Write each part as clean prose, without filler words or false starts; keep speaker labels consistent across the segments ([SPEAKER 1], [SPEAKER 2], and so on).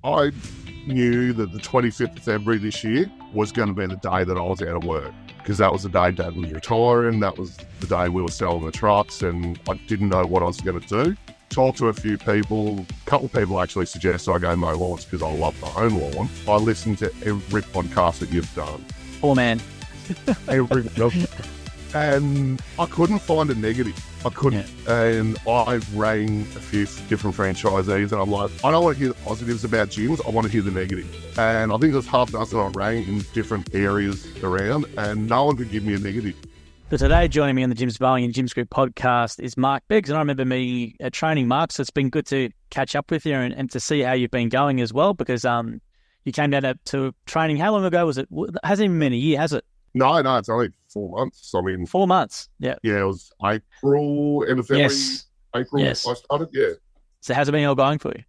[SPEAKER 1] I knew that the 25th of February this year was going to be the day that I was out of work, because that was the day Dad was retiring. That was the day we were selling the trucks, and I didn't know what I was going to do. Talked to a few people. A couple of people actually suggested I go mow lawns because I love my own lawn. I listened to every podcast that you've done.
[SPEAKER 2] Poor man.
[SPEAKER 1] And I couldn't find a negative. I couldn't. Yeah. And I rang a few different franchisees, and I'm like, I don't want to hear the positives about gyms. I want to hear the negative. And I think there's half a dozen I rang in different areas around, and no one could give me a negative.
[SPEAKER 2] So today, joining me on the Jim's Mowing and Jim's Group podcast is Mark Biggs, and I remember me training Mark, so it's been good to catch up with you and to see how you've been going as well, because you came down to training. How long ago was it? It hasn't even been a year, has it?
[SPEAKER 1] No, it's only 4 months. I mean,
[SPEAKER 2] 4 months. Yeah.
[SPEAKER 1] Yeah, it was April, end of February.
[SPEAKER 2] Yes.
[SPEAKER 1] April.
[SPEAKER 2] Yes.
[SPEAKER 1] I started. Yeah.
[SPEAKER 2] So how's it been all going for you?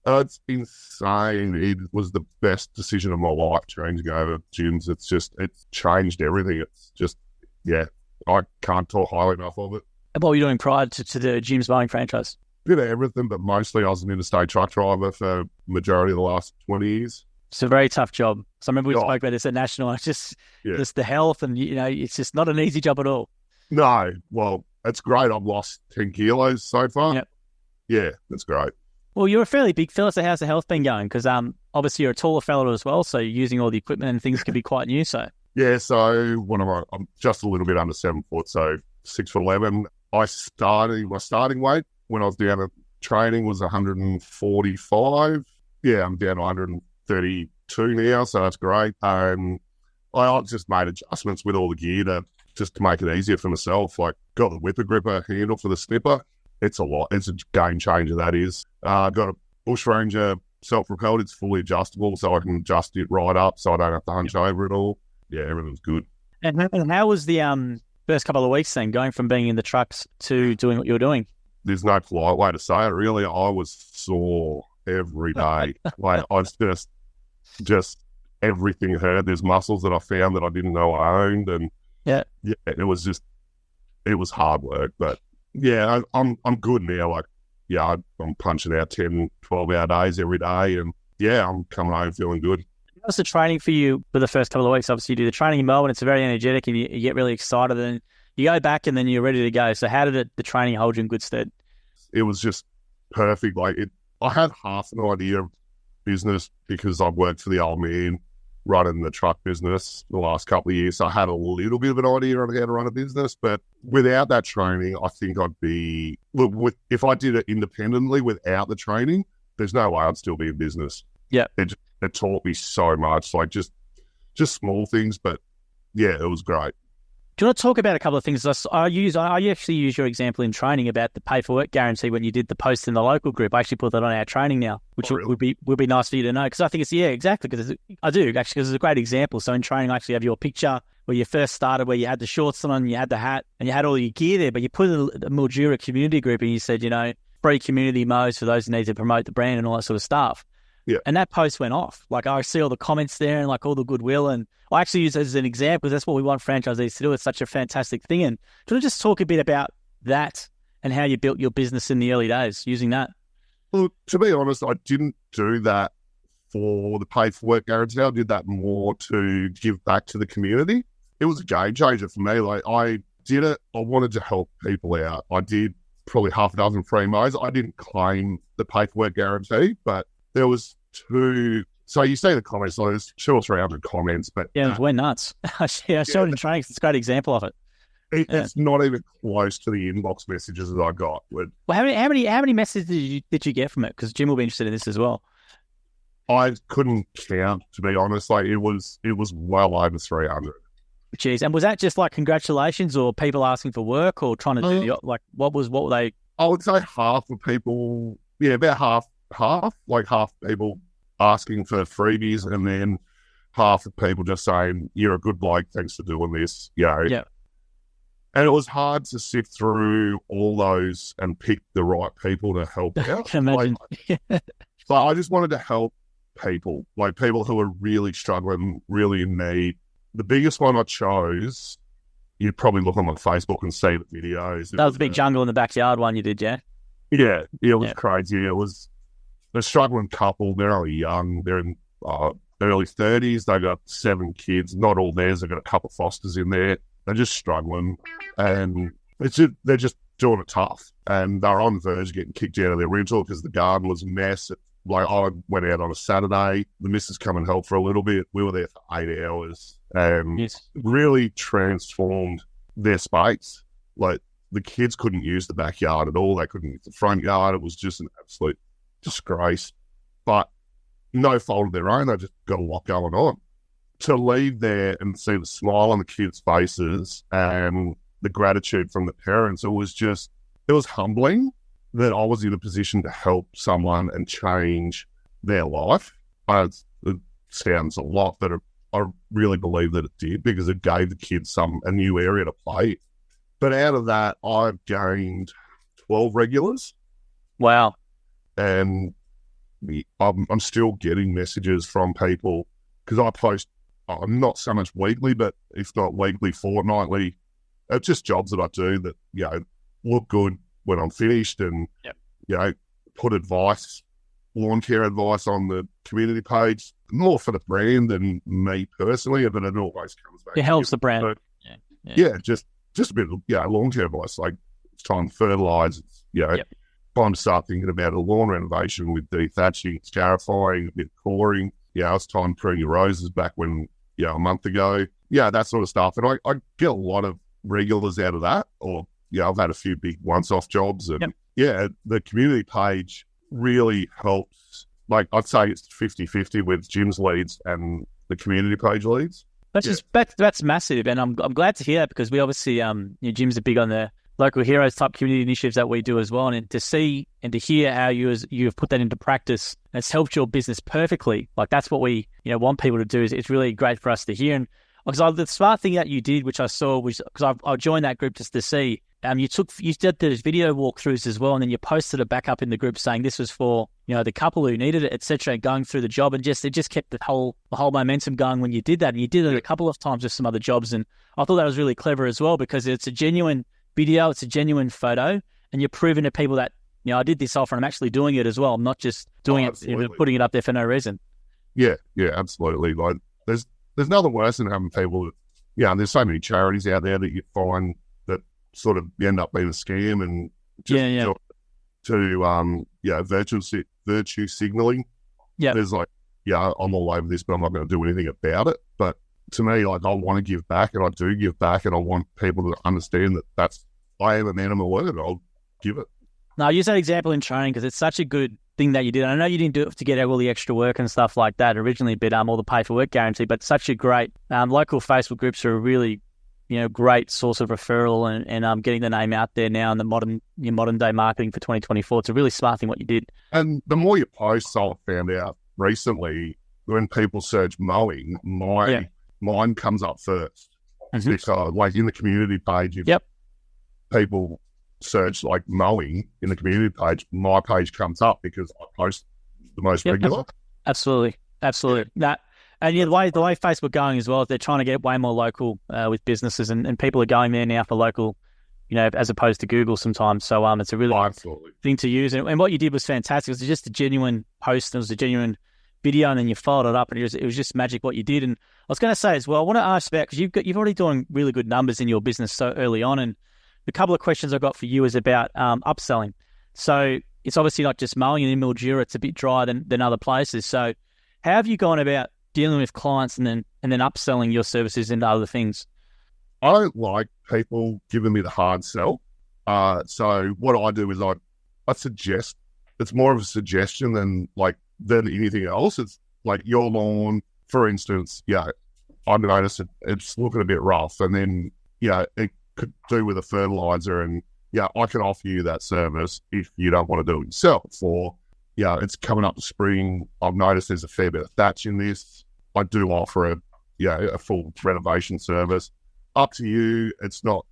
[SPEAKER 1] It's insane. It was the best decision of my life changing over gyms. It's changed everything. It's just, yeah, I can't talk highly enough of it.
[SPEAKER 2] And what were you doing prior to the Jim's Mowing franchise?
[SPEAKER 1] Bit of everything, but mostly I was an interstate truck driver for the majority of the last 20 years.
[SPEAKER 2] It's a very tough job. So I remember we spoke about this at National. It's just the health, and it's just not an easy job at all.
[SPEAKER 1] No, well, it's great. I've lost 10 kilos so far.
[SPEAKER 2] Yep.
[SPEAKER 1] Yeah, that's great.
[SPEAKER 2] Well, you're a fairly big fella, so how's the health been going? Because obviously you're a taller fella as well, so using all the equipment and things can be quite new. So
[SPEAKER 1] yeah, so I'm just a little bit under 7 foot, so 6'11". My starting weight when I was down at training was 145. Yeah, I'm down to 132 now, so that's great. I just made adjustments with all the gear to make it easier for myself. Like, got the whipper gripper handle for the snipper. It's a lot. It's a game changer, that is. Got a Bush Ranger self-propelled. It's fully adjustable, so I can adjust it right up so I don't have to hunch over it all. Yeah, everything's good.
[SPEAKER 2] And how was the first couple of weeks then, going from being in the trucks to doing what you were doing?
[SPEAKER 1] There's no polite way to say it, really. I was sore every day. Like, I was just everything hurt. There's muscles that I found that I didn't know I owned, and it was hard work. But yeah, I'm good now. Like, yeah, I'm punching out 10, 12-hour days every day, and yeah, I'm coming home feeling good.
[SPEAKER 2] How was the training for you for the first couple of weeks? Obviously, you do the training in Melbourne. It's very energetic, and you get really excited, and you go back, and then you're ready to go. So how did the training hold you in good stead?
[SPEAKER 1] It was just perfect. Like, I had half an idea of business because I've worked for the old man running the truck business the last couple of years. So I had a little bit of an idea on how to run a business, but without that training, I think if I did it independently without the training, there's no way I'd still be in business.
[SPEAKER 2] Yeah.
[SPEAKER 1] It taught me so much, like just small things, but yeah, it was great.
[SPEAKER 2] Do you want to talk about a couple of things? I actually use your example in training about the pay for work guarantee when you did the post in the local group. I actually put that on our training now, which would be nice for you to know, because I think exactly, because I do actually, because it's a great example. So in training, I actually have your picture where you first started, where you had the shorts on, you had the hat, and you had all your gear there, but you put a Mildura community group, and you said, free community modes for those who need to promote the brand and all that sort of stuff.
[SPEAKER 1] Yeah.
[SPEAKER 2] And that post went off. Like, I see all the comments there and like all the goodwill, and I actually use it as an example because that's what we want franchisees to do. It's such a fantastic thing. And do you want to just talk a bit about that and how you built your business in the early days using that?
[SPEAKER 1] Well, to be honest, I didn't do that for the pay for work guarantee. I did that more to give back to the community. It was a game changer for me. Like, I did it. I wanted to help people out. I did probably half a dozen free mows. I didn't claim the pay for work guarantee, but there was 2. So you see the comments, so there's 200 or 300 comments, but
[SPEAKER 2] yeah, it went nuts. I saw it in training. It's a great example of it.
[SPEAKER 1] It's not even close to the inbox messages that I got.
[SPEAKER 2] Well, how many messages did you get from it? Because Jim will be interested in this as well.
[SPEAKER 1] I couldn't count, to be honest. Like, it was well over 300.
[SPEAKER 2] Jeez, and was that just like congratulations, or people asking for work, or trying to do what were they?
[SPEAKER 1] I would say half of people. Yeah, about half. Like, half people asking for freebies, and then half of people just saying, "You're a good bloke, thanks for doing this."
[SPEAKER 2] Yeah.
[SPEAKER 1] And it was hard to sift through all those and pick the right people to help out.
[SPEAKER 2] I can imagine.
[SPEAKER 1] But I just wanted to help people, like people who are really struggling, really in need. The biggest one I chose, you'd probably look on my Facebook and see the videos.
[SPEAKER 2] That was the big jungle in the backyard one you did, yeah?
[SPEAKER 1] Yeah, it was crazy. It was they're a struggling couple. They're only young. They're in early 30s. They got 7 kids. Not all theirs. They've got a couple of fosters in there. They're just struggling, and they're just doing it tough. And they're on the verge of getting kicked out of their rental because the garden was a mess. Like, I went out on a Saturday. The missus come and helped for a little bit. We were there for 8 hours, and really transformed their space. Like, the kids couldn't use the backyard at all. They couldn't use the front yard. It was just an absolute disgrace. But no fault of their own. They just got a lot going on. To leave there and see the smile on the kids' faces and the gratitude from the parents, it was humbling that I was in a position to help someone and change their life. It sounds a lot, but I really believe that it did, because it gave the kids a new area to play. But out of that, I've gained 12 regulars.
[SPEAKER 2] Wow.
[SPEAKER 1] And I'm still getting messages from people, because I post, not so much weekly, but if not weekly, fortnightly, just jobs that I do that, look good when I'm finished, and, put lawn care advice on the community page, more for the brand than me personally, but it always comes back.
[SPEAKER 2] It helps the brand.
[SPEAKER 1] So, just a bit of, lawn care advice, like it's time to fertilise, time to start thinking about a lawn renovation with dethatching, scarifying, a bit of coring. It's time to prune your roses back when, a month ago. That sort of stuff. And I get a lot of regulars out of that, or, I've had a few big once-off jobs. And, the community page really helps. Like, I'd say it's 50-50 with Jim's leads and the community page leads.
[SPEAKER 2] That's massive. And I'm glad to hear that, because we obviously, Jim's a big on the local heroes type community initiatives that we do as well. And to see and to hear how you have put that into practice, it's helped your business perfectly. Like, that's what we, want people to do. It's really great for us to hear. And because the smart thing that you did, which I saw, was because I joined that group just to see, you did those video walkthroughs as well, and then you posted it back up in the group saying this was for, the couple who needed it, etc., going through the job, and it just kept the whole momentum going when you did that. And you did it a couple of times with some other jobs, and I thought that was really clever as well, because it's a genuine video, it's a genuine photo, and you're proving to people that, I did this offer and I'm actually doing it as well. I'm not just doing it, putting it up there for no reason.
[SPEAKER 1] Yeah, absolutely. Like, there's nothing worse than having people, there's so many charities out there that you find that sort of end up being a scam, and just to virtue signaling. Yeah. There's like, I'm all over this, but I'm not going to do anything about it. But to me, like, I want to give back, and I do give back, and I want people to understand that I am a man of my word, and I'll give it.
[SPEAKER 2] No, I use that example in training because it's such a good thing that you did. I know you didn't do it to get out all the extra work and stuff like that originally, but all the pay for work guarantee, but such a great local Facebook groups are a really, great source of referral and getting the name out there now in the modern day marketing for 2024. It's a really smart thing what you did.
[SPEAKER 1] And the more you post, I've found out recently, when people search mowing, mine comes up first. Mm-hmm. Because, like, in the community page, if people search like mowing in the community page, my page comes up because I post the most regular.
[SPEAKER 2] Absolutely. That, and the way Facebook going as well is they're trying to get way more local with businesses, and people are going there now for local, as opposed to Google sometimes. So it's a really thing to use. And what you did was fantastic. It was just a genuine post. It was a genuine video, and then you followed it up, and it was just magic what you did. And I was going to say as well, I want to ask about, because you've already done really good numbers in your business so early on, and the couple of questions I got for you is about upselling. So it's obviously not just mowing, and in Mildura it's a bit drier than other places. So how have you gone about dealing with clients and then upselling your services into other things?
[SPEAKER 1] I don't like people giving me the hard sell. So what I do is I suggest. It's more of a suggestion than anything else. It's like your lawn, for instance. I noticed it's looking a bit rough, and then it could do with a fertilizer, and I can offer you that service if you don't want to do it yourself. Or it's coming up to spring. I've noticed there's a fair bit of thatch in this. I do offer a full renovation service. Up to you. It's not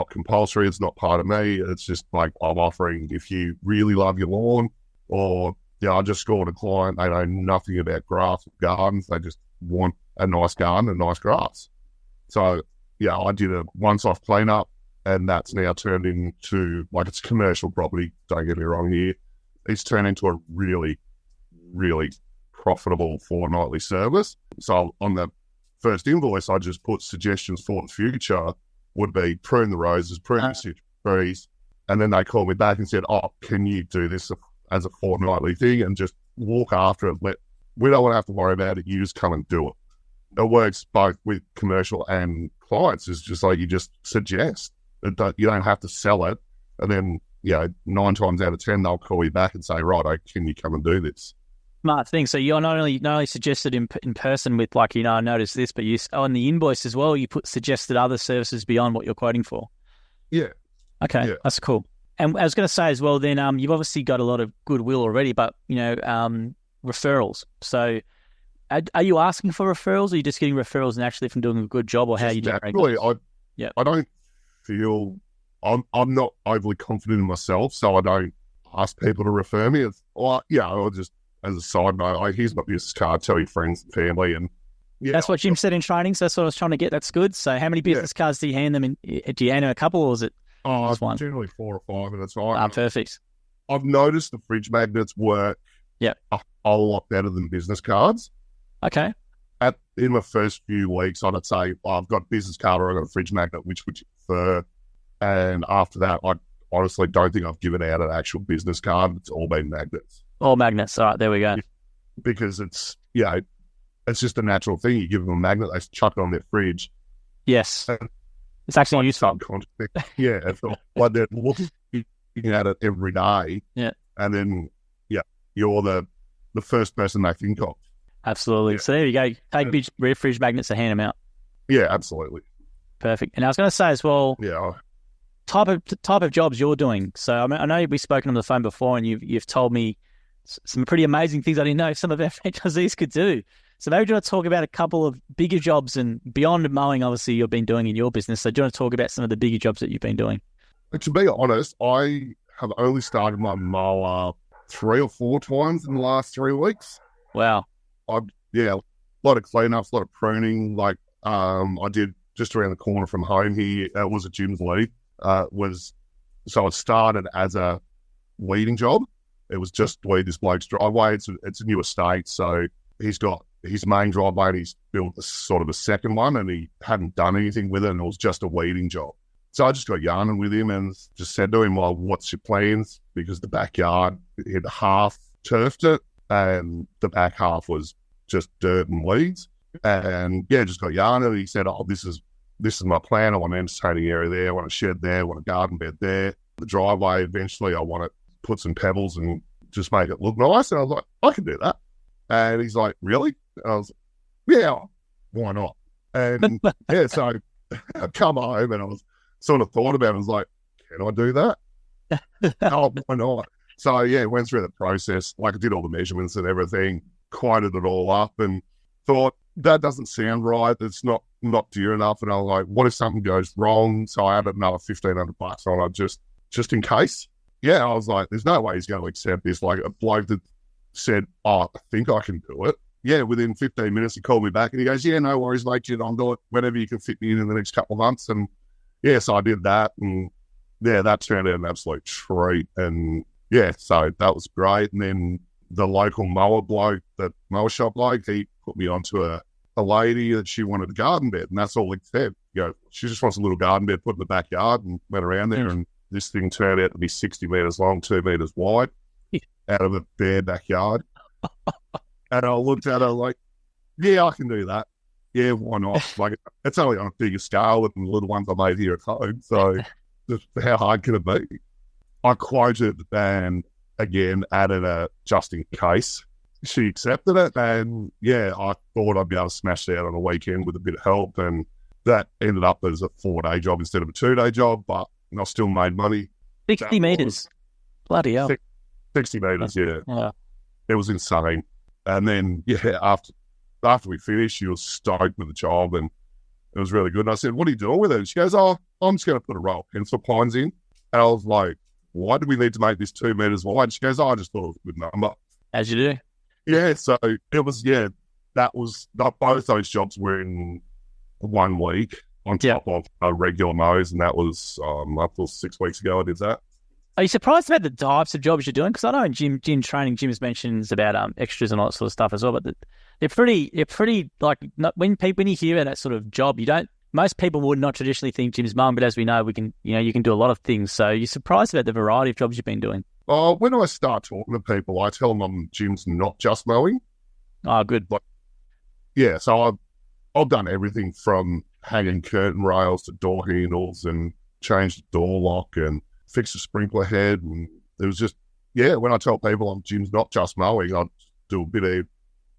[SPEAKER 1] compulsory. It's not part of me. It's just like I'm offering if you really love your lawn, or I just scored a client. They know nothing about grass or gardens. They just want a nice garden and nice grass. So I did a once-off cleanup, and that's now turned into, like, it's commercial property. Don't get me wrong here. It's turned into a really really profitable fortnightly service. So on the first invoice, I just put suggestions for the future would be prune the roses, prune the citrus trees. And then they called me back and said, oh, can you do this as a fortnightly thing and just walk after it? We don't want to have to worry about it. You just come and do it. It works both with commercial and clients. It's just like you just suggest. You don't have to sell it. And then, 9 times out of 10, they'll call you back and say, right, can you come and do this?
[SPEAKER 2] Smart thing. So you're not only suggested in person with like, I noticed this, but on the invoice as well, you put suggested other services beyond what you're quoting for.
[SPEAKER 1] Yeah.
[SPEAKER 2] Okay, yeah. That's cool. And I was going to say as well, then you've obviously got a lot of goodwill already, but, referrals. So are you asking for referrals, or are you just getting referrals naturally from doing a good job, or how you do it?
[SPEAKER 1] I don't feel... I'm not overly confident in myself, so I don't ask people to refer me. I'll just, as a side note, here's my business card, tell your friends and family. And
[SPEAKER 2] that's what Jim said in training, so that's what I was trying to get. That's good. So how many business cards do you hand them? Do you hand them a couple, or is it just one?
[SPEAKER 1] Generally 4 or 5, and that's fine.
[SPEAKER 2] Perfect.
[SPEAKER 1] I've noticed the fridge magnets work a whole lot better than business cards.
[SPEAKER 2] Okay.
[SPEAKER 1] In my first few weeks, I'd say, I've got a business card or I've got a fridge magnet, which would you prefer? And after that, I honestly don't think I've given out an actual business card. It's all been magnets.
[SPEAKER 2] All magnets. All right, there we go.
[SPEAKER 1] Because it's just a natural thing. You give them a magnet, they chuck it on their fridge.
[SPEAKER 2] Yes. It's actually useful.
[SPEAKER 1] Yeah. It's like they're looking at it every day.
[SPEAKER 2] Yeah.
[SPEAKER 1] And then, you're the first person they think of.
[SPEAKER 2] Absolutely. Yeah. So there you go. Take big fridge magnets and hand them out.
[SPEAKER 1] Yeah, absolutely.
[SPEAKER 2] Perfect. And I was going to say as well, type of jobs you're doing. So I know we've spoken on the phone before, and you've told me some pretty amazing things I didn't know some of our franchisees could do. So maybe do you want to talk about a couple of bigger jobs, and beyond mowing, obviously you've been doing in your business. So do you want to talk about some of the bigger jobs that you've been doing?
[SPEAKER 1] To be honest, I have only started my mower 3 or 4 times in the last 3 weeks.
[SPEAKER 2] Wow.
[SPEAKER 1] A lot of cleanups, a lot of pruning. Like I did just around the corner from home here. It was a Jim's lead. So it started as a weeding job. It was just weed this bloke's driveway. It's a new estate, so he's got his main driveway and he's built sort of a second one, and he hadn't done anything with it, and it was just a weeding job. So I just got yarning with him and just said to him, well, what's your plans? Because the backyard, he'd half turfed it and the back half was just dirt and weeds. And just got yarning. He said, oh, this is my plan. I want an entertaining area there. I want a shed there. I want a garden bed there. The driveway, eventually I want to put some pebbles and just make it look nice. And I was like, I can do that. And he's like, really? And I was like, yeah, why not? And so I come home and I was sort of thought about it. I was like, can I do that? Oh, why not? So went through the process. Like I did all the measurements and everything, quoted it all up and thought, that doesn't sound right. It's not dear enough. And I was like, what if something goes wrong? So I added another $1,500 on it just in case. I was like, there's no way he's going to accept this. Like a bloke that said, oh, I think I can do it. Within 15 minutes, he called me back and he goes, no worries, mate. I'll do it whenever you can fit me in the next couple of months. And so I did that. And that turned out an absolute treat. And so that was great. And then the local mower shop bloke, he put me onto a lady that she wanted a garden bed. And that's all he said. She just wants a little garden bed put in the backyard, and went around there. And this thing turned out to be 60 metres long, 2 metres wide, out of a bare backyard. And I looked at her like, I can do that. Why not? Like, it's only on a bigger scale than the little ones I made here at home. So just how hard can it be? I quoted and again added a just in case. She accepted it, and I thought I'd be able to smash it out on a weekend with a bit of help, and that ended up as a 4-day job instead of a 2-day job, but I still made money.
[SPEAKER 2] 60 metres. Bloody hell.
[SPEAKER 1] 60 metres, yeah. It was insane. And then, after we finished, she was stoked with the job, and it was really good. And I said, what are you doing with it? And she goes, oh, I'm just going to put a row of pencil pines in. And I was like, why do we need to make this 2 metres wide? She goes, I just thought it was a good number.
[SPEAKER 2] As you do.
[SPEAKER 1] So it was, that was, both those jobs were in 1 week on top of a regular mows, and that was up till 6 weeks ago I did that.
[SPEAKER 2] Are you surprised about the types of jobs you're doing? Because I know in gym training, Jim's mentions about extras and all that sort of stuff as well. But they're pretty like when you hear that sort of job, most people would not traditionally think gym's mum, but as we know, you can do a lot of things. So you're surprised about the variety of jobs you've been doing.
[SPEAKER 1] When I start talking to people, I tell them gym's not just mowing.
[SPEAKER 2] Oh, good.
[SPEAKER 1] Yeah, so I've done everything from hanging curtain rails to door handles and changed the door lock and fixed a sprinkler head. And it was just, when I tell people gym's not just mowing, I do a bit of,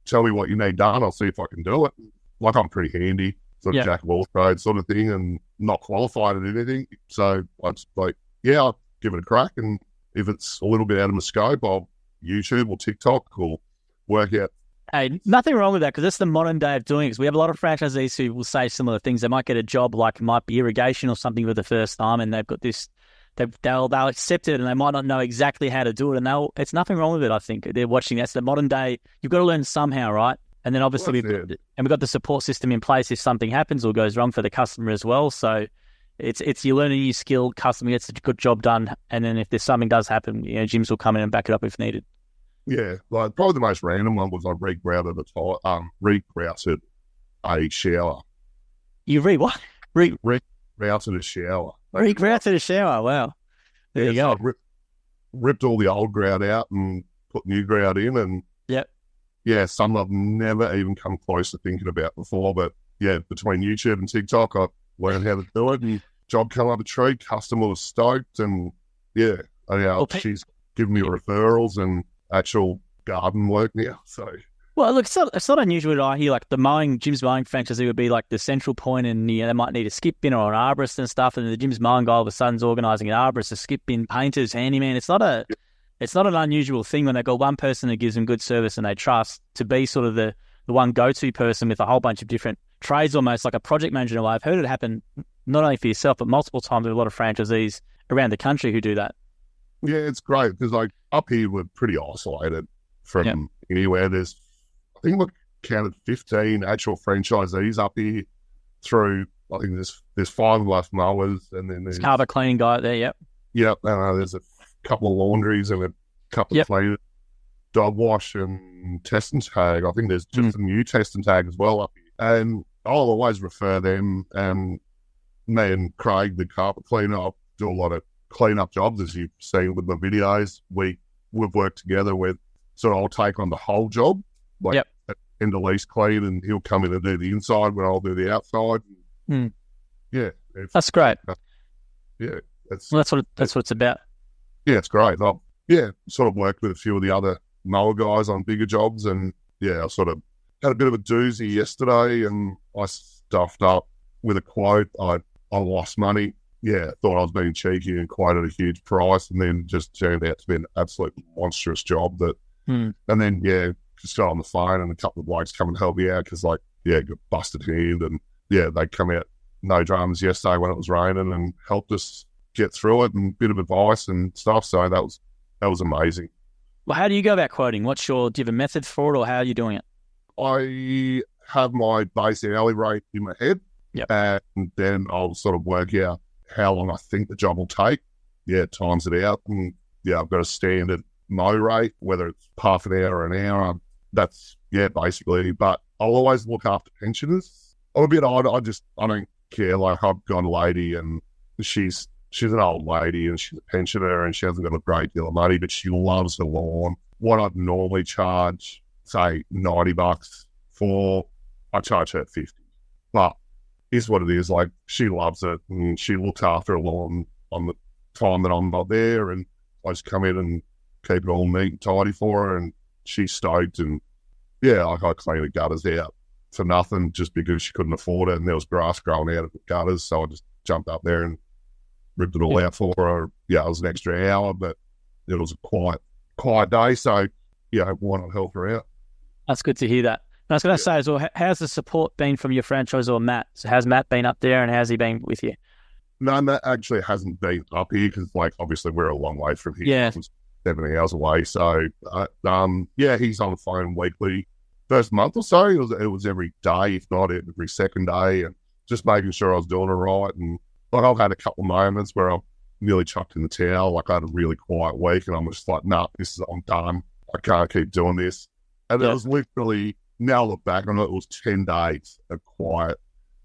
[SPEAKER 1] tell me what you need done, I'll see if I can do it. Like, I'm pretty handy, sort of jack of all trades sort of thing, and not qualified at anything. So I just I'll give it a crack. And if it's a little bit out of my scope, I'll YouTube or TikTok or work out.
[SPEAKER 2] Hey, nothing wrong with that, because that's the modern day of doing it. Because we have a lot of franchisees who will say similar things. They might get a job like it might be irrigation or something for the first time, and they've got this. They'll accept it, and they might not know exactly how to do it. And it's nothing wrong with it. I think they're watching. That's the modern day. You've got to learn somehow, right? And then obviously we've got the support system in place if something happens or goes wrong for the customer as well. So it's you learn a new skill, customer gets a good job done, and then if there's something does happen, gyms will come in and back it up if needed.
[SPEAKER 1] Yeah, like probably the most random one was I regrouted a shower.
[SPEAKER 2] You what?
[SPEAKER 1] Rerouted a shower.
[SPEAKER 2] Regrouted a shower. Wow. There you go.
[SPEAKER 1] So ripped all the old grout out and put new grout in, and something I've never even come close to thinking about before. But between YouTube and TikTok, I learned how to do it, and job come up a tree. Customer was stoked, and she's given me referrals and actual garden work now. So
[SPEAKER 2] well, look, it's not unusual that I hear like gym's mowing franchisee would be like the central point, and they might need a skip bin or an arborist and stuff, and the gym's mowing guy all of a sudden's organising an arborist, a skip bin, painters, handyman. It's not an unusual thing when they've got one person that gives them good service and they trust to be sort of the one go-to person with a whole bunch of different trades, almost like a project manager in a way. I've heard it happen not only for yourself, but multiple times with a lot of franchisees around the country who do that.
[SPEAKER 1] Yeah, it's great because like up here we're pretty isolated from anywhere. I think we've counted 15 actual franchisees up here through. I think there's 5 of us mowers, and then there's
[SPEAKER 2] carpet cleaning guy there. Yep.
[SPEAKER 1] There's a couple of laundries and a couple of cleaners, dog wash and test and tag. I think there's just a new test and tag as well up here, and I'll always refer them. And me and Craig, the carpet cleaner, I do a lot of clean-up jobs, as you've seen with my videos. We've worked together with, so I'll take on the whole job, like end of lease clean, and he'll come in and do the inside when I'll do the outside. Yeah.
[SPEAKER 2] That's great.
[SPEAKER 1] That's
[SPEAKER 2] what it's about.
[SPEAKER 1] Yeah, it's great. I've sort of worked with a few of the other mower guys on bigger jobs, and I sort of had a bit of a doozy yesterday, and I stuffed up with a quote. I lost money. Thought I was being cheeky and quoted a huge price, and then just turned out to be an absolute monstrous job. And then just got on the phone, and a couple of blokes come and help me out because got busted hand, and they come out no dramas yesterday when it was raining and helped us get through it, and a bit of advice and stuff. So that was amazing.
[SPEAKER 2] Well, how do you go about quoting? Do you have a method for it, or how are you doing it?
[SPEAKER 1] I have my base hourly rate in my head, and then I'll sort of work out how long I think the job will take. Times it out, and I've got a standard mow rate, whether it's half an hour or an hour. That's basically. But I'll always look after pensioners. I'm a bit odd. I don't care. Like, I've got a lady, and she's an old lady, and she's a pensioner, and she hasn't got a great deal of money, but she loves the lawn. What I'd normally charge, say $90 for, I charge her $50. But it's what it is. Like, she loves it, and she looks after her lawn on the time that I'm not there, and I just come in and keep it all neat and tidy for her, and she's stoked. And I clean the gutters out for nothing just because she couldn't afford it, and there was grass growing out of the gutters, so I just jumped up there and ripped it all out for her. It was an extra hour, but it was a quiet day, so why not help her out?
[SPEAKER 2] That's good to hear that. And I was going to say as well, how's the support been from your franchisor, Matt? So how's Matt been up there, and how's he been with you?
[SPEAKER 1] No, Matt actually hasn't been up here because, obviously we're a long way from here. It was 70 hours away. So, he's on the phone weekly. First month or so, it was every day, if not every second day, and just making sure I was doing it right. And I've had a couple of moments where I've nearly chucked in the towel. Like, I had a really quiet week, and I'm just like, nah, I'm done. I can't keep doing this. And it was literally, now I look back on it, it was 10 days of quiet.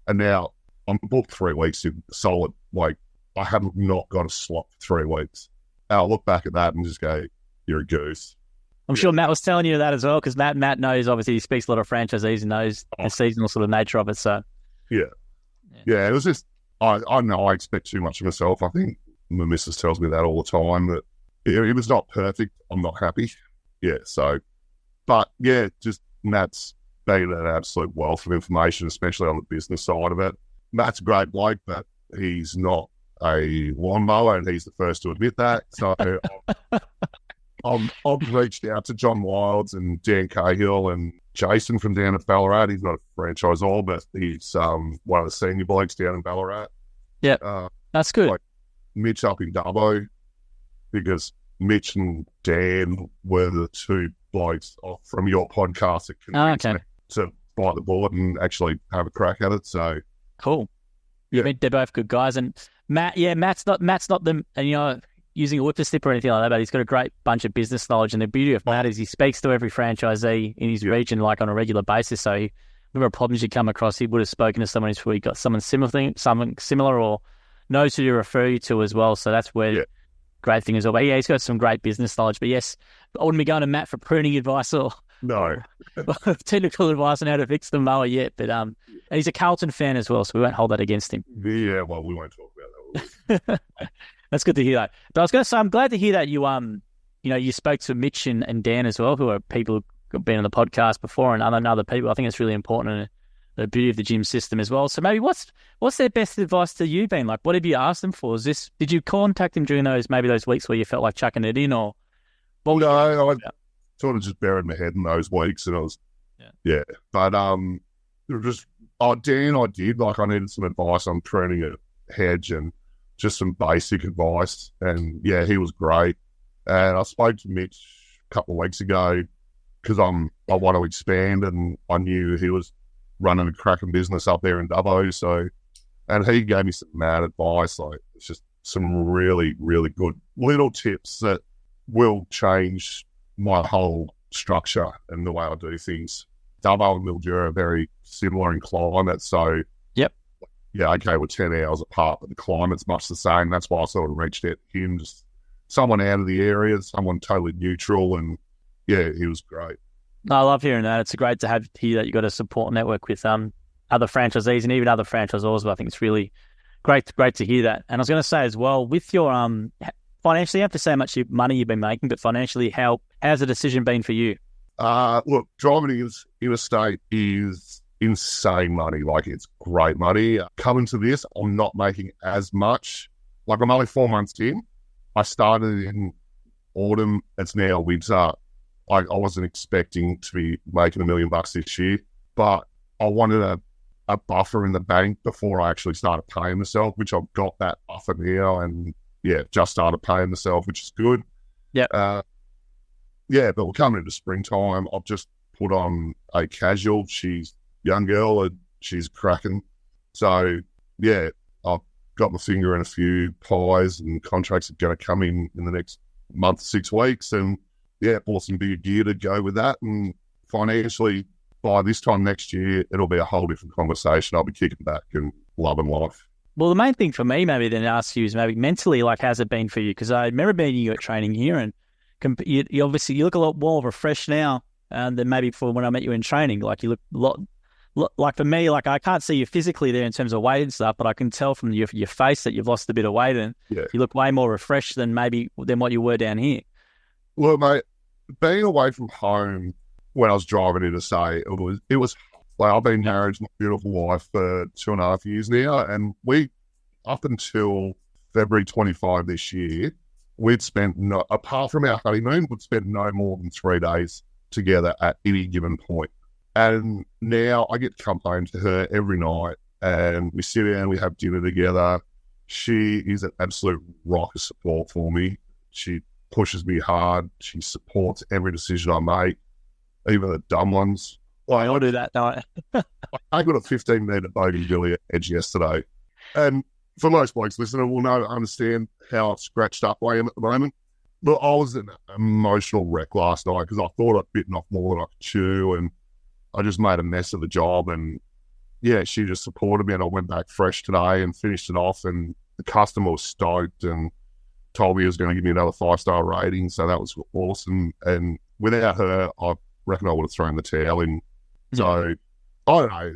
[SPEAKER 1] And now I'm booked 3 weeks in solid. Like, I have not got a slot for 3 weeks. And I look back at that and just go, you're a goose.
[SPEAKER 2] I'm sure Matt was telling you that as well, because Matt knows, obviously, he speaks a lot of franchisees and knows the seasonal sort of nature of it. So,
[SPEAKER 1] yeah, it was just, I know I expect too much of myself. I think my missus tells me that all the time, that it was not perfect. I'm not happy. Yeah, so, but yeah, just Matt's been an absolute wealth of information, especially on the business side of it. Matt's a great bloke, but he's not a lawnmower, and he's the first to admit that. So I've reached out to John Wilds and Dan Cahill and Jason from down at Ballarat. He's not a franchisor, but he's one of the senior blokes down in Ballarat.
[SPEAKER 2] Yeah, that's good.
[SPEAKER 1] Like Mitch up in Dubbo, because Mitch and Dan were the two blokes from your podcast that convinced me to bite the bullet and actually have a crack at it. So
[SPEAKER 2] cool. Yeah, I mean, they're both good guys. And Matt's not them, and using a whipper slip or anything like that, but he's got a great bunch of business knowledge. And the beauty of Matt is he speaks to every franchisee in his region, like on a regular basis. So whatever problems you come across, he would have spoken to someone who's got something similar, or knows who to refer you to as well. So that's where great thing is. But yeah, he's got some great business knowledge. But yes, I wouldn't be going to Matt for pruning advice or technical advice on how to fix the mower yet. But and he's a Carlton fan as well, so we won't hold that against him.
[SPEAKER 1] Yeah, well, we won't talk about that.
[SPEAKER 2] That's good to hear that. But I was going to say, I'm glad to hear that you spoke to Mitch and Dan as well, who are people who've been on the podcast before, and other people. I think it's really important, and the beauty of the gym system as well. So maybe what's their best advice to you been? Like, what have you asked them for? Did you contact them during those weeks where you felt like chucking it in, or?
[SPEAKER 1] No, I sort of just buried my head in those weeks, and I was, But Dan, I did, like, I needed some advice on pruning a hedge and just some basic advice, and he was great. And I spoke to Mitch a couple of weeks ago because I want to expand, and I knew he was running a cracking business up there in Dubbo. So, and he gave me some mad advice, like it's just some really, really good little tips that will change my whole structure and the way I do things. Dubbo and Mildura are very similar in climate, so we're 10 hours apart, but the climate's much the same. That's why I sort of reached out to him, just someone out of the area, someone totally neutral, and he was great.
[SPEAKER 2] No, I love hearing that. It's great to hear that you've got a support network with other franchisees and even other franchisors, but I think it's really great to hear that. And I was going to say as well, with your financially, you have to say how much money you've been making, but financially, how's the decision been for you?
[SPEAKER 1] Look, driving interstate is insane money. Like, it's great money. Coming to this, I'm not making as much. Like, I'm only 4 months in. I started in autumn. It's now winter. I wasn't expecting to be making $1 million this year, but I wanted a buffer in the bank before I actually started paying myself, which I've got that buffer now, and just started paying myself, which is good.
[SPEAKER 2] Yeah.
[SPEAKER 1] But we're coming into springtime. I've just put on a casual. She's a young girl and she's cracking. So I've got my finger in a few pies, and contracts are going to come in the next month, 6 weeks, and bought some bigger gear to go with that. And financially, by this time next year, it'll be a whole different conversation. I'll be kicking back and loving life.
[SPEAKER 2] Well, the main thing for me, maybe then to ask you, is maybe mentally, like, how's it been for you? Because I remember meeting you at training here, and you obviously you look a lot more refreshed now than maybe before when I met you in training. Like, you look a lot. Like, for me, like, I can't see you physically there in terms of weight and stuff, but I can tell from your face that you've lost a bit of weight, and you look way more refreshed than what you were down here.
[SPEAKER 1] Well, mate, being away from home when I was driving interstate, it was like, I've been married to my beautiful wife for 2.5 years now, and we, up until February 25 this year, we'd spent, apart from our honeymoon, we'd spent no more than 3 days together at any given point. And now I get to come home to her every night, and we sit down, we have dinner together. She is an absolute rock of support for me. She pushes me hard. She supports every decision I make, even the dumb ones.
[SPEAKER 2] Well, I'll do that. No.
[SPEAKER 1] I got a 15-metre bogeybilly edge yesterday, and for most blokes listening will understand how scratched up I am at the moment. But I was an emotional wreck last night because I thought I'd bitten off more than I could chew, and I just made a mess of the job. And yeah, she just supported me, and I went back fresh today and finished it off. And the customer was stoked and told me he was going to give me another 5-star rating. So that was awesome. And without her, I reckon I would have thrown the towel in. So I don't know,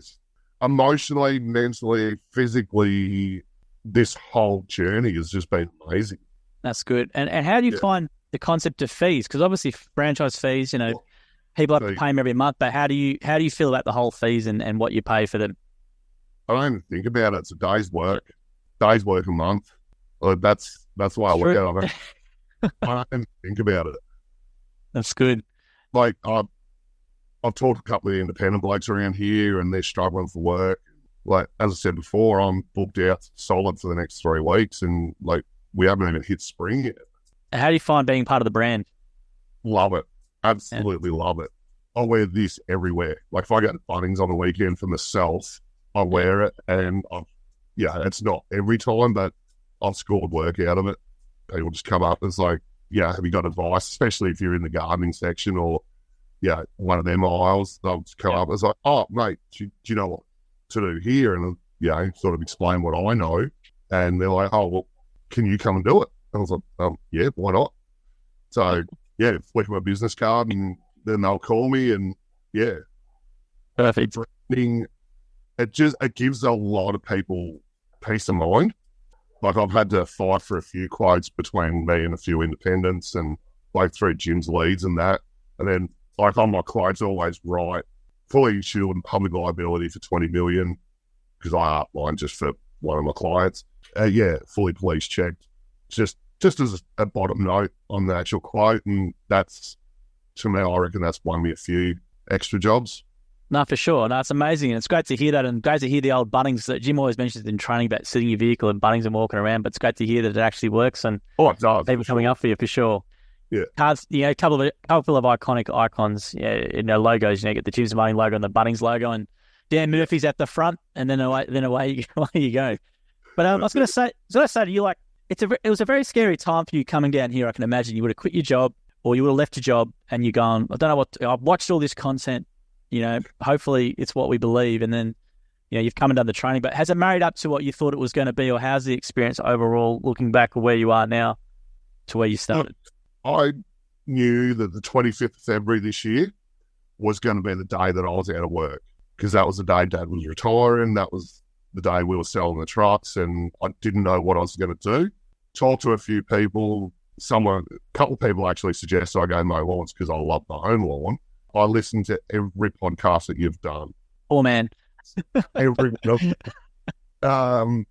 [SPEAKER 1] emotionally, mentally, physically, this whole journey has just been amazing.
[SPEAKER 2] That's good. And how do you find the concept of fees? Because obviously franchise fees, people have to pay them every month, but how do you feel about the whole fees and what you pay for them?
[SPEAKER 1] I don't even think about it. It's a day's work a month. That's the way I look at it. I don't even think about it.
[SPEAKER 2] That's good.
[SPEAKER 1] Like I've talked to a couple of independent blokes around here, and they're struggling for work. Like as I said before, I'm booked out solid for the next 3 weeks, and like we haven't even hit spring yet.
[SPEAKER 2] How do you find being part of the brand?
[SPEAKER 1] Love it. Absolutely love it. I wear this everywhere. Like if I go to Bunnings on the weekend for myself, I wear it, and it's not every time, but I've scored work out of it. People just come up and it's like, have you got advice? Especially if you're in the gardening section or one of them aisles, they'll just come up and it's like, oh mate, do you know what to do here? And sort of explain what I know, and they're like, oh well, can you come and do it? And I was like, yeah, why not? So flick my business card, and then they'll call me, and
[SPEAKER 2] perfect.
[SPEAKER 1] It gives a lot of people peace of mind. Like I've had to fight for a few quotes between me and a few independents, and like through Jim's leads and that, and then like on my quotes always write fully insured and public liability for 20 million because I outlined just for one of my clients. Fully police checked. Just as a bottom note on the actual quote, and that's, to me, I reckon that's won me a few extra jobs.
[SPEAKER 2] No, for sure. No, it's amazing. And it's great to hear that, and great to hear the old Bunnings that Jim always mentions in training about sitting your vehicle in Bunnings and walking around, but it's great to hear that it actually works, and
[SPEAKER 1] it does,
[SPEAKER 2] people coming up for you for sure.
[SPEAKER 1] Yeah.
[SPEAKER 2] Cards, a couple of iconic icons, logos, get the Jim's Mowing logo and the Bunnings logo, and Dan Murphy's at the front, and then away you go. But I was going to say to you, like, it was a very scary time for you coming down here. I can imagine you would have quit your job, or you would have left your job, and you're going, I don't know what, I've watched all this content, hopefully it's what we believe, and then, you've come and done the training, but has it married up to what you thought it was going to be, or how's the experience overall, looking back at where you are now to where you started?
[SPEAKER 1] I knew that the 25th of February this year was going to be the day that I was out of work, because that was the day Dad was retiring. That was the day we were selling the trucks, and I didn't know what I was going to do. Talked to a few people. A couple of people actually suggested I go mow lawns because I love my own lawn. I listened to every podcast that you've done.
[SPEAKER 2] Oh man,
[SPEAKER 1] every and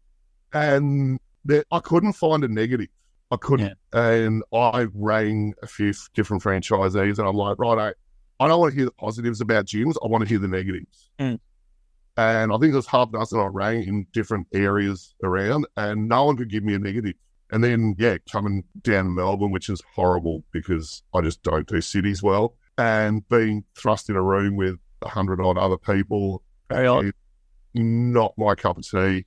[SPEAKER 1] I couldn't find a negative. I couldn't, and I rang a few different franchisees, and I'm like, right, I don't want to hear the positives about gyms. I want to hear the negatives. And I think it was half a dozen I rang in different areas around, and no one could give me a negative. And then, coming down to Melbourne, which is horrible because I just don't do cities well, and being thrust in a room with 100-odd other people,
[SPEAKER 2] very odd,
[SPEAKER 1] not my cup of tea.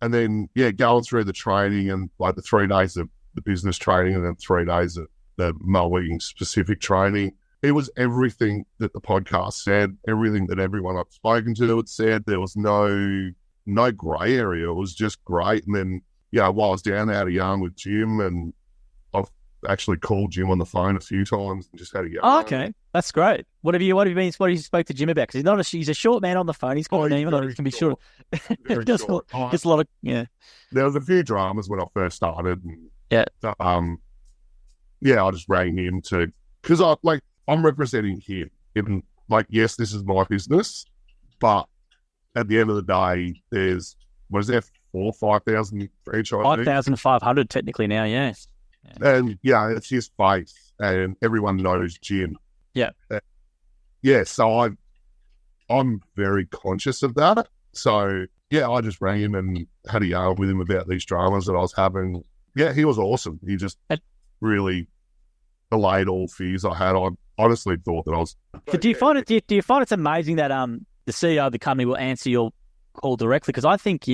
[SPEAKER 1] And then, going through the training and like the 3 days of the business training and then 3 days of the mowing specific training, it was everything that the podcast said, everything that everyone I've spoken to had said. There was no grey area. It was just great. And then, while I was down there, I had a yarn with Jim, and I've actually called Jim on the phone a few times and just had a yarn.
[SPEAKER 2] Oh, okay. That's great. What have you spoke to Jim about? Because he's a short man on the phone. He's got an email. He can be short. Just a lot of,
[SPEAKER 1] There was a few dramas when I first started. And, I just rang him because I'm representing him. And yes, this is my business, but at the end of the day, there's, 5,000 franchisees?
[SPEAKER 2] 5,500 technically now, yes.
[SPEAKER 1] And it's his face, and everyone knows Jim. So I'm very conscious of that. So I just rang him and had a yarn with him about these dramas that I was having. He was awesome. He just really allayed all fears I had. I honestly thought that I was.
[SPEAKER 2] But do you find it's amazing that the CEO of the company will answer your call directly? Because I think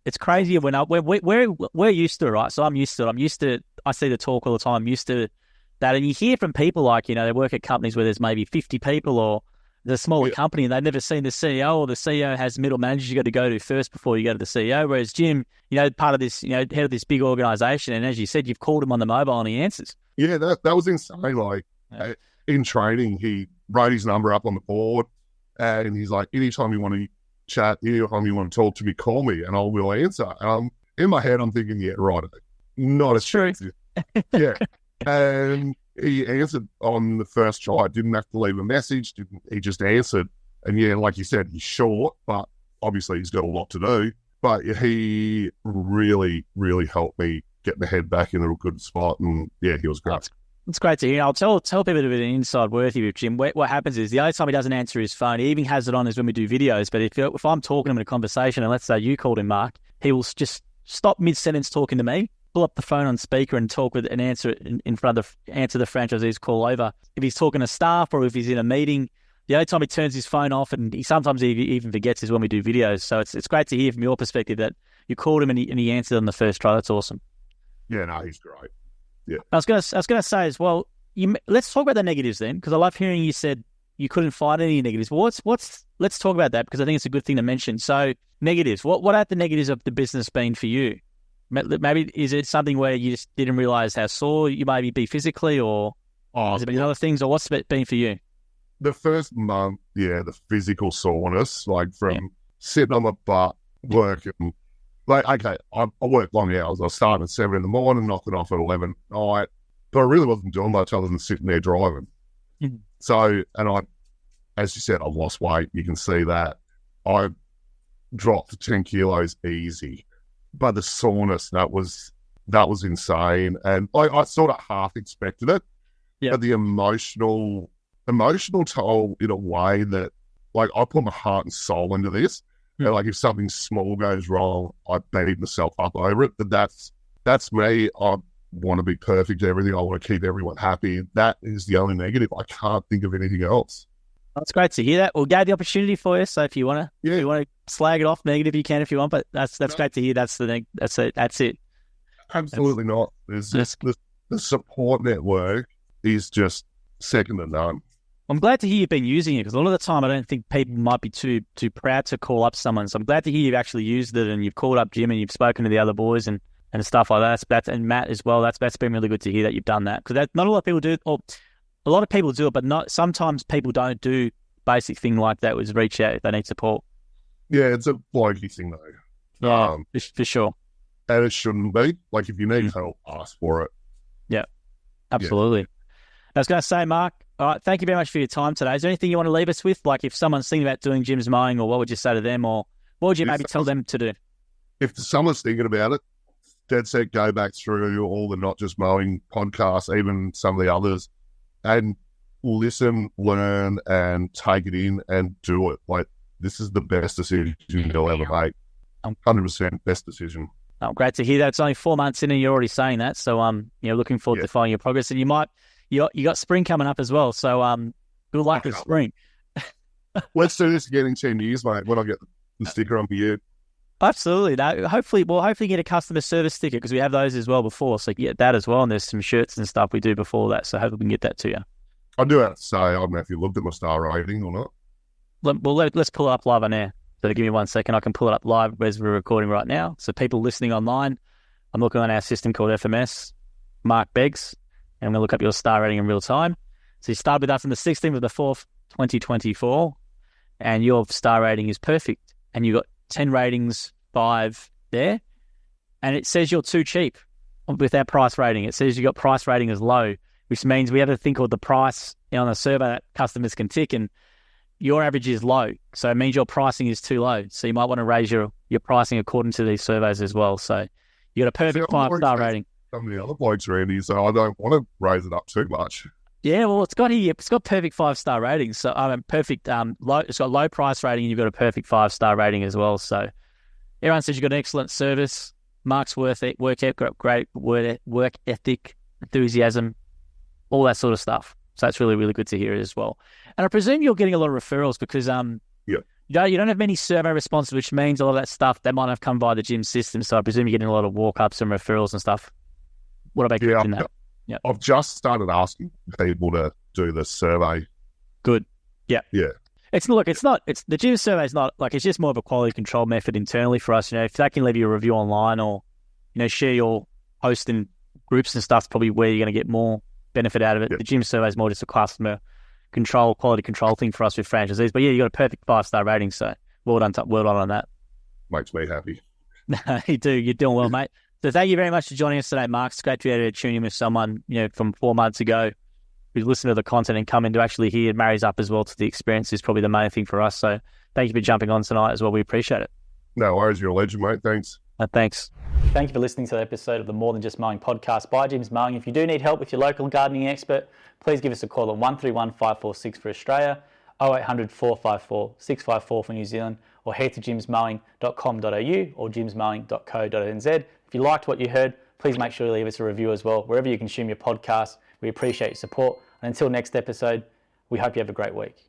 [SPEAKER 2] it's crazy when we're used to it, right? So I'm used to it. I see the talk all the time. I'm used to that. And you hear from people like, they work at companies where there's maybe 50 people or there's a smaller company and they've never seen the CEO, or the CEO has middle managers you got to go to first before you go to the CEO. Whereas Jim, part of this, head of this big organization. And as you said, you've called him on the mobile and he answers.
[SPEAKER 1] Yeah, that was insane. Like in training, he wrote his number up on the board and he's like, anytime you want to chat, anytime you want to talk to me, call me and I will answer. In my head, I'm thinking, yeah, right. Not as true. Yeah. And he answered on the first try. Didn't have to leave a message. He just answered. And yeah, like you said, he's short, but obviously he's got a lot to do. But he really, really helped me get the head back in a good spot. And yeah, he was great.
[SPEAKER 2] It's great to hear. I'll tell people a bit of an inside worthy with Jim. What happens is the only time he doesn't answer his phone, he even has it on is when we do videos. But if I'm talking to him in a conversation, and let's say you called him, Mark, he will just stop mid-sentence talking to me, pull up the phone on speaker and talk with and answer it in front of answer the franchisee's call over. If he's talking to staff or if he's in a meeting, the only time he turns his phone off, and he sometimes even forgets, is when we do videos. So it's great to hear from your perspective that you called him and he answered on the first try. That's awesome.
[SPEAKER 1] Yeah, no, he's great. Yeah.
[SPEAKER 2] I was gonna say as well. Let's talk about the negatives then, because I love hearing you said you couldn't find any negatives. Well, let's talk about that, because I think it's a good thing to mention. So negatives. What have the negatives of the business been for you? Maybe is it something where you just didn't realize how sore you maybe be physically, or has it been other things, or what's it been for you?
[SPEAKER 1] The first month, the physical soreness, like from sitting on my butt, working. Like, okay, I work long hours. I start at 7 a.m, knock it off at 11 at night. But I really wasn't doing much other than sitting there driving. Mm-hmm. So, and as you said, I've lost weight. You can see that. I dropped 10 kilos easy. But the soreness, that was insane. And I sort of half expected it. Yeah. But the emotional toll, in a way that, like, I put my heart and soul into this. Mm-hmm. Like, if something small goes wrong, I beat myself up over it. But that's me. I want to be perfect at everything. I want to keep everyone happy. That is the only negative. I can't think of anything else.
[SPEAKER 2] That's great to hear that. We'll give the opportunity for you. So if you want to slag it off negative, you can if you want. But that's great to hear. That's it.
[SPEAKER 1] Absolutely not. The support network is just second to none.
[SPEAKER 2] I'm glad to hear you've been using it, because a lot of the time I don't think people might be too proud to call up someone. So I'm glad to hear you've actually used it and you've called up Jim and you've spoken to the other boys and stuff like that. And Matt as well. That's been really good to hear that you've done that, because not a lot of people do, or a lot of people do it, but sometimes people don't do basic thing like that, was reach out if they need support.
[SPEAKER 1] Yeah, it's a blokey thing though.
[SPEAKER 2] Yeah, for sure.
[SPEAKER 1] And it shouldn't be. Like, if you need help, ask for it.
[SPEAKER 2] Yeah, absolutely. Yeah. I was going to say, Mark, all right, thank you very much for your time today. Is there anything you want to leave us with? Like, if someone's thinking about doing Jim's Mowing, or what would you say to them, or what would you maybe tell them to do?
[SPEAKER 1] If someone's thinking about it, dead set, go back through all the Not Just Mowing podcasts, even some of the others, and listen, learn, and take it in and do it. Like, this is the best decision you'll ever make. 100% best decision.
[SPEAKER 2] Oh, great to hear that. It's only 4 months in and you're already saying that. So, looking forward to following your progress. And you got spring coming up as well. So, good luck with spring.
[SPEAKER 1] Let's do this again in 10 years, mate, when I get the sticker on my ear.
[SPEAKER 2] Absolutely. No, hopefully get a customer service sticker, because we have those as well before. So get that as well. And there's some shirts and stuff we do before that. So hopefully we can get that to you.
[SPEAKER 1] I do have to say, I don't know if you looked at my star rating or not.
[SPEAKER 2] Let's pull it up live on air. So give me 1 second. I can pull it up live as we're recording right now. So people listening online, I'm looking on our system called FMS, Mark Beggs, and I'm going to look up your star rating in real time. So you started with us on the 16th of the 4th, 2024, and your star rating is perfect. And you got 10 ratings, 5 there. And it says you're too cheap with our price rating. It says you got price rating as low, which means we have a thing called the price on a survey that customers can tick, and your average is low. So it means your pricing is too low. So you might want to raise your pricing according to these surveys as well. So you got a perfect 5-star rating.
[SPEAKER 1] Some of the other blokes, Randy, so I don't want to raise it up too much.
[SPEAKER 2] Yeah, well, it's got perfect 5-star ratings. So perfect low. It's got low price rating, and you've got a perfect 5-star rating as well. So everyone says you've got an excellent service. Mark's work ethic, got great work ethic, enthusiasm, all that sort of stuff. So that's really, really good to hear as well. And I presume you're getting a lot of referrals, because You don't have many survey responses, which means a lot of that stuff, they might have come via the gym system. So I presume you're getting a lot of walk-ups and referrals and stuff. What about you in that?
[SPEAKER 1] Yeah. I've just started asking people to do the survey.
[SPEAKER 2] Good. Yeah.
[SPEAKER 1] Yeah.
[SPEAKER 2] It's the gym survey is not like, it's just more of a quality control method internally for us. If they can leave you a review online or, share your post in groups and stuff, probably where you're going to get more benefit out of it. Yep. The gym survey is more just a customer control, quality control thing for us with franchisees. But yeah, you got a perfect 5-star rating. So well done on that.
[SPEAKER 1] Makes me happy.
[SPEAKER 2] You do. You're doing well, mate. So thank you very much for joining us today, Mark. It's great to be able to tune in with someone, from 4 months ago who's listened to the content and come in to actually hear it marries up as well to the experience is probably the main thing for us. So thank you for jumping on tonight as well. We appreciate it.
[SPEAKER 1] No worries. You're a legend, mate. Thanks.
[SPEAKER 2] Thanks. Thank you for listening to the episode of the More Than Just Mowing podcast by Jim's Mowing. If you do need help with your local gardening expert, please give us a call on 131 546 for Australia, 0800 454 654 for New Zealand, or head to jimsmowing.com.au or jimsmowing.co.nz. If you liked what you heard, please make sure to leave us a review as well, wherever you consume your podcast. We appreciate your support. And until next episode, we hope you have a great week.